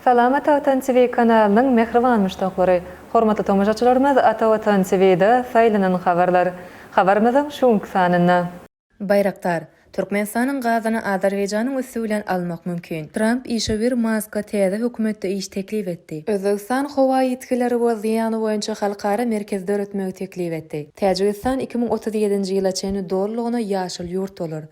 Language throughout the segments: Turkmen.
Salamat Atan TV kanalının mehriban müştaqları. Hormatly tomoshaçylarymyz, Atan TV'de saýlanan habarlar. Habarymyzyň şuňky sanynda. Bayraktar Türkmenistanyň gazyny Azerbaýjanyň usulen almak mümkin. Trump işe bir Moskwa täze hökümetde iş teklip etdi. Özbegistan howa ýetkileri we zyany boýunça halkara merkezde öretmegi teklip etdi. Täjikistan 2037-nji ýyla çenli dollugyna ýaşyl ýurt bolar.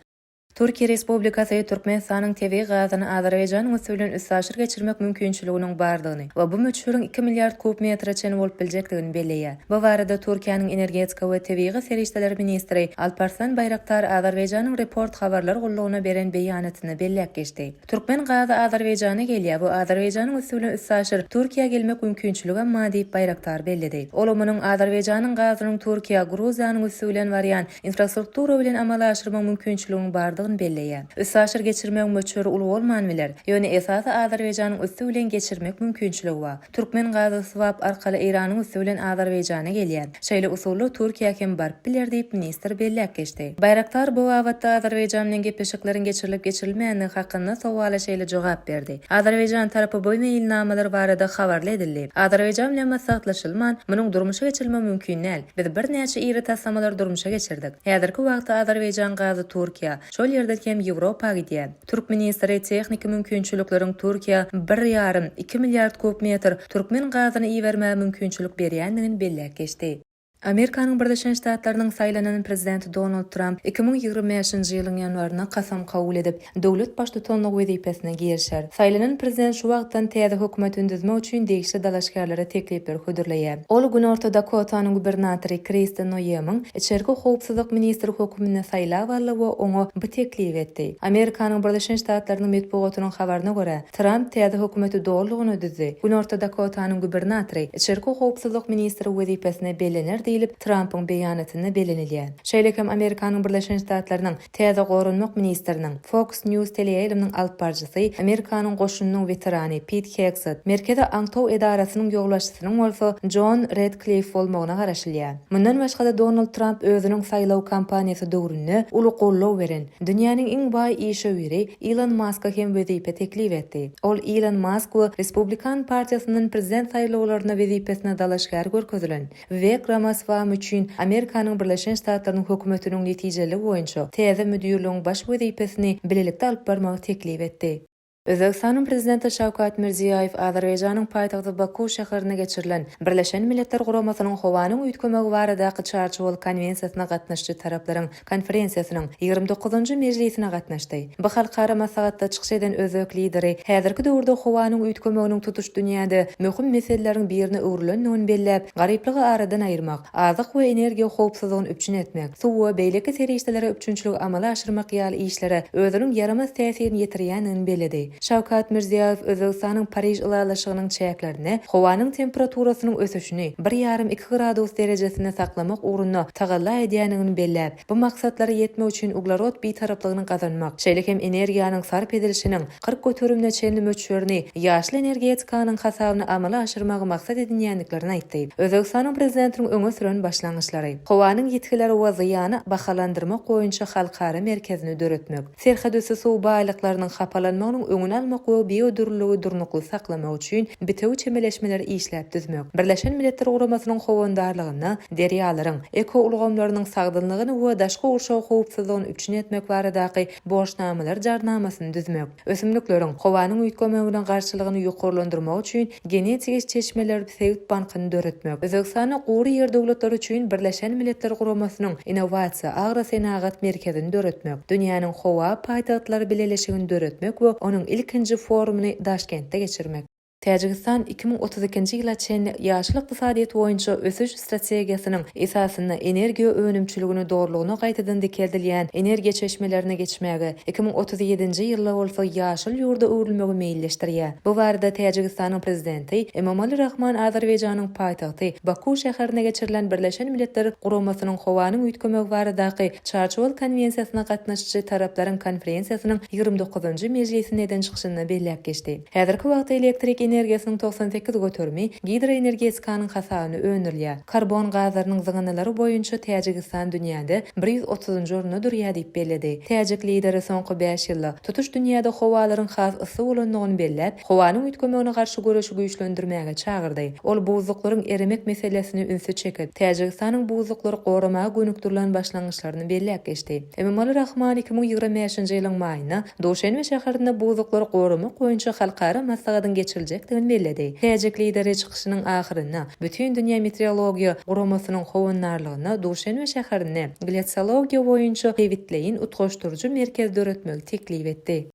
Türkiýe Respublikasy Türkmenistanyň tebii gazyny Azerbaýjanyň usulen üsaşyr geçirmek mümkinçiliginiň bardygyny we bu möçhüriň 2 milliard kub metre çen bolup biljekdigini belleýär. Bu barada Türkiýanyň energetika we tebii serişdeler ministri Alparslan Bayraktar Azerbaýjanyň Report habarlar gullugyna beren beýanatyny bellek geçdi. Türkmen gazy Azerbaýjana gelýär. Bu Azerbaýjanyň usulen üsaşyr Türkiýe gelmek mümkinçiligi diýip Bayraktar belledi. Olumynyň Azerbaýjanyň gazynyň Türkiýe, Gruziýanyň usulen barýan infrastruktura bilen amala aşyrmak mümkinçiliginiň bardygyny belleýär. Üsaşyr geçirmek möçhüri uly bolman biler. Ýöne esasy Azerbaýjanyň usulen geçirmek mümkinçiligi bar. Türkmen gazy swap arkaly Iranyň usulen Azerbaýjana gelýär. Şeýle usuly Türkiýe hem barp biler diýip ministr bellek geçdi. Bayraktar bu wagtda Azerbaýjan bilen gepleşikleriň geçirilip geçirilmegini hakynda sowala şeýle jogap berdi. Azerbaýjan tarapy bu meýilnamalar barada habarly edildi. Azerbaýjan bilen maslahatlaşylman, munyň durmuşa geçirilmegi mümkin näl. Biz bir näçe iri taslamalar durmuşa geçirdik. Häzirki wagtda Azerbaýjan gazy Türkiýe, şol ýerde hem Ýewropa gidýär. Türk ministri tehnik mümkinçilikleriň Türkiýe 1,5-2 milliard kub metr türkmen gazyny iýermäge mümkinçilik berýändigini bellek geçdi. Amerikanyň Birleşen Ştatlarynyň saýlanan prezidenti Donald Trump 2025-nji ýylyň ýanwaryna kasam kabul edip, döwlet başlygynyň wezipesine girişer. Saýlanan prezident şu wagtdan täze hökümet ündüzmek üçin degişli dalaşgarlara teklipler hödürleýär. Ol gün Orta Dakotanyň gubernatory Kristen Noem'ň içerki howpsuzlyk ministri hökümine saýlap aldy we oňa bu teklip etdi. Amerikanyň Birleşen Ştatlarynyň medpugatynyň habaryna görä, Trump täze hökümeti dogrulygyny düzdi. Gün Orta Dakotanyň gubernatory içerki howpsuzlyk ministri wezipesine bellener diýilip Trump'ın beýanatyny belenilýär. Şeýlekem Amerikanyň Birleşen Ştatlarynyň täze gorunmak ministriniň Fox News teleýarynyň alyp barjysy Amerikanyň goşunynyň veterany Pete Hegseth merkeze aňtaw edarasynyň ýoglaşçysynyň bolsa John Radcliffe bolmagyna garaşylýar. Mundan başga da Donald Trump özüniň saýlaw kampaniýasy döwründe uly gollaw beren dünýäniň iň baý işewiri Elon Musk'a hem wezipe teklip etdi. Ol Elon Musk we Respublikan partiýasynyň prezident saýlawlaryna wezipesine dalaşgar görkezdilen we Swam üçin Amerikanyň Birleşen Ştatlarynyň hökümetiniň netijeli boýunça täze müdürlüğiň baş wezipesini bilelikde alyp barmagy teklip etdi. Özbegistanyň prezidenti Şawkat Mirziýoýew Azerbaýjanyň paýtagty Baku şäherine geçirilen Birleşen Milletler Guramasynyň howanyň üýtgemegi baradaky çarşywaly konvensiýasyna gatnaşjy taraplaryň konferensiýasynyň 29-njy mejlisine gatnaşdy. Bu halkara maslahatda çykyş eden özbek lideri häzirki döwürde howanyň üýtgemeginiň tutuş dünýäde möhüm meseleleriň birini öwrülendigini belläp, garyplygy aradan aýyrmak, azyk we energiýa howpsuzlygyny üpçün etmek, suw we beýleki serişdelere üpçünçiligi amala aşyrmak ýaly işlere özüniň yaramaz täsirini ýetirýändigini belledi. Şawkat Mirziýoýew Özbegistanyň Parij ýylalaşygynyň çäklerini, howanyň temperaturasynyň ösüşini 1,5-2 gradus derejesinde saklamak ugrunda tagalla edýändigini belläp, bu maksatlary ýetmek üçin uglerod beýtaraplygyny gazanmak, şeýlekem energiýanyň sarp edilişiniň 40 götürümne çenli möçhürini ýaşly energetikanyň hasabyna amala aşyrmagy maksat edilýändiglerini aýtdy. Özbegistanyň prezidentiniň öňe süren başlangyçlary, howanyň ýetkileri we zyýany bahalandyrmak boýunça halkara merkezini döretmek, serhadüsü suw baýlyklarynyň hapalanmagynyň öňüni almak we biýodürlügi durnukly saklamak üçin bitew çemeleşmeleri işläp düzmek, Birleşen Milletler Guramasynyň howandarlygyny, derýalaryň, eko ulgamlarynyň sagdynlygyny we daşky urşaw howpsuzlygyny üpçün etmek baradaky borçnamalar jarnamasyny düzmek, ösümlikleriň howanyň üýtgemegine garşylygyny ýokarlandyrmak üçin genetik çeşmeler Sevit bankyny döretmek, Özbegistanyň gowy ýer döwletleri üçin Birleşen Milletler Guramasynyň innovasiýa agra senagat merkezini döretmek, dünýäniň howa paýtagtlary bileşigini döretmek we onun ilkinci forumuny Daşkentde geçirmek. Täjikistan 2032-nji ýyla çenli ýaşyl ykdysadyýet boýunça ösüş strategiýasynyň esasyny energiýa önümçiligini dogrulygyna gaýtadan dikeldilýän energiýa çeşmelerine geçmäge 2037-nji ýylda bolsa ýaşyl ýurda öwrülmegi meýilleşdirýär. Bu barada Täjikistanyň prezidenti Emomali Rahman Azerbaýjanyň paýtagty Baku şäherine geçirilen Birleşen Milletler Guramasynyň howanyň üýtgemegi baradaky çarşywaly konvensiýasyna gatnaşjy taraplaryň konferensiýasynyň 29-njy mejlisine eden çykyşyna bellek geçdi. Häzirki wagtda elektrik energiýasynyň 98 götürmi gidroenergetikanyň hasabyny öňürlýär. Karbon gazarynyň zygnalary boýunça Täjikistan dünýäde 130-njy orunda durýar diýip bellädi. Täjik lideri soňky 5 ýylda tutuş dünýäde howalaryň has ysy bolandygyny belläp, howanyň üýtgemegine garşy görüşi güýçlendirmäge çagyrdy. Ol buzluklaryň erimek meselesini ünsü çekip, Täjikistanyň buzluklary goramaga gönükdirilen başlangyçlaryny belläp geçdi. Emomali Rahman 2025-nji ýylyň maýyna Duşanbe şäherinde buzluklary goramak boýunça halkara maslahatyň geçirilekdigini bellädi. Täjik lideri çykyşynyň ahyrynda bütün dünýä meteorologiýa goramasynyň howannarlygyna Duşanbe şäherinde glitsiologiýa boýunça hewitleýin utgaşdyrjy merkez döretmegi teklip etdi.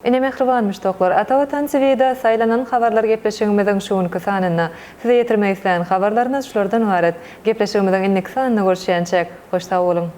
Ine mehriban müştoklar, Atawatan TV'de saylanan habarlar gepleşigimiziň şuňky sanyna size ýetirmek isleýän habarlaryňyz şulardan ibaret. Gepleşigimiziň ilk sanyna görüşýänçek, hoş sag bolun.